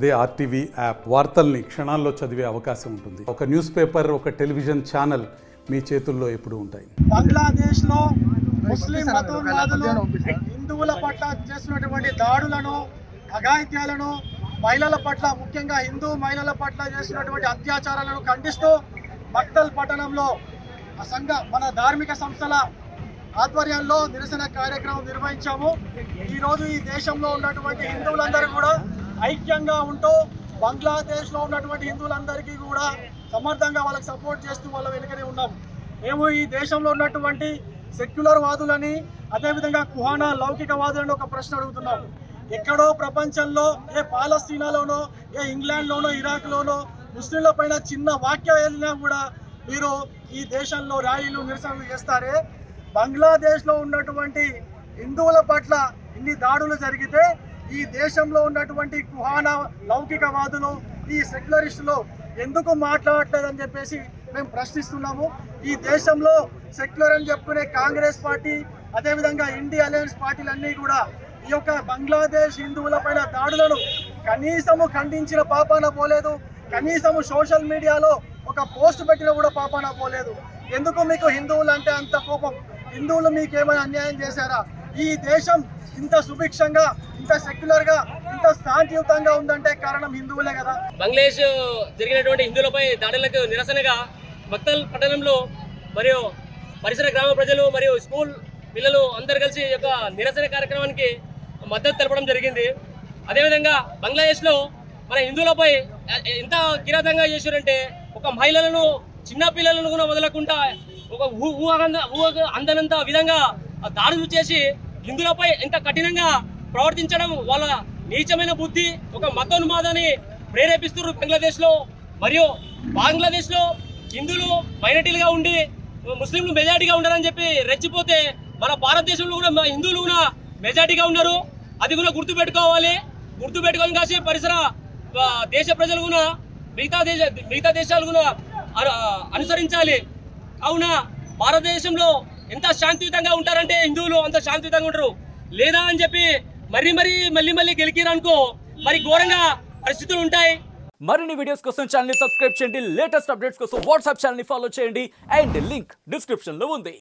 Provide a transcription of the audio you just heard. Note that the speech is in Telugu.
అదే ఆర్టీవీ యాప్ వార్తల్ని క్షణాల్లో చదివే అవకాశం ఉంటుంది. ఒక న్యూస్ పేపర్, ఒక టెలివిజన్ ఛానల్ మీ చేతుల్లో ఎప్పుడూ ఉంటాయి. బంగ్లాదేశ్లో ముస్లిం మతోన్మాదులు హిందువుల పట్ల చేస్తున్నటువంటి దాడులను, అఘాయిత్యాలను, మహిళల పట్ల, ముఖ్యంగా హిందూ మహిళల పట్ల చేస్తున్నటువంటి అత్యాచారాలను ఖండిస్తూ మక్తల్ పట్టణంలో మన ధార్మిక సంస్థల ఆధ్వర్యంలో నిరసన కార్యక్రమం నిర్వహించాము. ఈరోజు ఈ దేశంలో ఉన్నటువంటి హిందువులందరూ కూడా ఐక్యంగా ఉంటూ బంగ్లాదేశ్లో ఉన్నటువంటి హిందువులందరికీ కూడా సమర్థంగా వాళ్ళకి సపోర్ట్ చేస్తూ వాళ్ళ వెనుకనే ఉన్నాము. మేము ఈ దేశంలో ఉన్నటువంటి సెక్యులర్ వాదులని, అదేవిధంగా కుహానా లౌకికవాదులను ఒక ప్రశ్న అడుగుతున్నాము. ఎక్కడో ప్రపంచంలో ఏ పాలస్తీనాలోనో, ఏ ఇంగ్లాండ్లోనో, ఇరాక్లోనో ముస్లింల పైన చిన్న వాక్యం వెళ్ళినా కూడా మీరు ఈ దేశంలో ర్యాలీలు, నిరసనలు చేస్తారే. బంగ్లాదేశ్లో ఉన్నటువంటి హిందువుల పట్ల ఇన్ని దాడులు జరిగితే ఈ దేశంలో ఉన్నటువంటి కుహానా లౌకికవాదులు, ఈ సెక్యులరిస్టులు ఎందుకు మాట్లాడట్లేదని చెప్పేసి మేము ప్రశ్నిస్తున్నాము. ఈ దేశంలో సెక్యులర్ అని చెప్పుకునే కాంగ్రెస్ పార్టీ, అదేవిధంగా ఇండియా అలయన్స్ పార్టీలన్నీ కూడా ఈ యొక్క బంగ్లాదేశ్ హిందువుల పైన దాడులను కనీసము ఖండించిన పాపాన పోలేదు. కనీసము సోషల్ మీడియాలో ఒక పోస్ట్ పెట్టినా కూడా పాపాన పోలేదు. ఎందుకు మీకు హిందువులు అంటే అంత కోపం? హిందువులు మీకు ఏమైనా అన్యాయం చేశారా? ఈ దేశం ఇంత సుభిక్షంగా, ఇంత సెక్యులర్గా, ఇంత శాంతియుతంగా ఉందంటే కారణం హిందువులే కదా. బంగ్లాదేశ్ జరిగినటువంటి హిందువులపై దాడులకు నిరసనగా మక్తల్ పట్టణంలో మరియు పరిసర గ్రామ ప్రజలు మరియు స్కూల్ పిల్లలు అందరు కలిసి ఈ యొక్క నిరసన కార్యక్రమానికి మద్దతు తెలపడం జరిగింది. అదేవిధంగా బంగ్లాదేశ్లో మన హిందువులపై ఎంత కిరాతంగా చేశారంటే, ఒక మహిళలను, చిన్న పిల్లలను కూడా వదలకుండా ఒక అందనంత విధంగా దాడులు చేసి హిందువులపై ఎంత కఠినంగా ప్రవర్తించడం వాళ్ళ నీచమైన బుద్ధి, ఒక మతోన్మాదాన్ని ప్రేరేపిస్తున్నారు బంగ్లాదేశ్లో. మరియు బంగ్లాదేశ్లో హిందువులు మైనారిటీలుగా ఉండి ముస్లింలు మెజారిటీగా ఉండాలని చెప్పి రెచ్చిపోతే, మన భారతదేశంలో కూడా హిందువులు కూడా మెజారిటీగా ఉన్నారు. అది కూడా గుర్తుపెట్టుకోవాలి కాసి పరిసర దేశ ప్రజలు కూడా మిగతా దేశాలు కూడా అనుసరించాలి. కావున భారతదేశంలో ఎంత శాంతియుతంగా ఉంటారంటే హిందువులు అంత శాంతియుతంగా ఉంటారు. లేదా అని చెప్పి మళ్ళీ గెలికిరనుకో మరి ఘోరంగా పరిస్థితులు ఉంటాయి. మరిన్ని వీడియోస్ కోసం ఛానల్ ని సబ్స్క్రైబ్ చేయండి. లేటెస్ట్ అప్డేట్స్ కోసం వాట్సాప్ ఛానల్ ని ఫాలో చేయండి. అండ్ లింక్ డిస్క్రిప్షన్ లో ఉంది.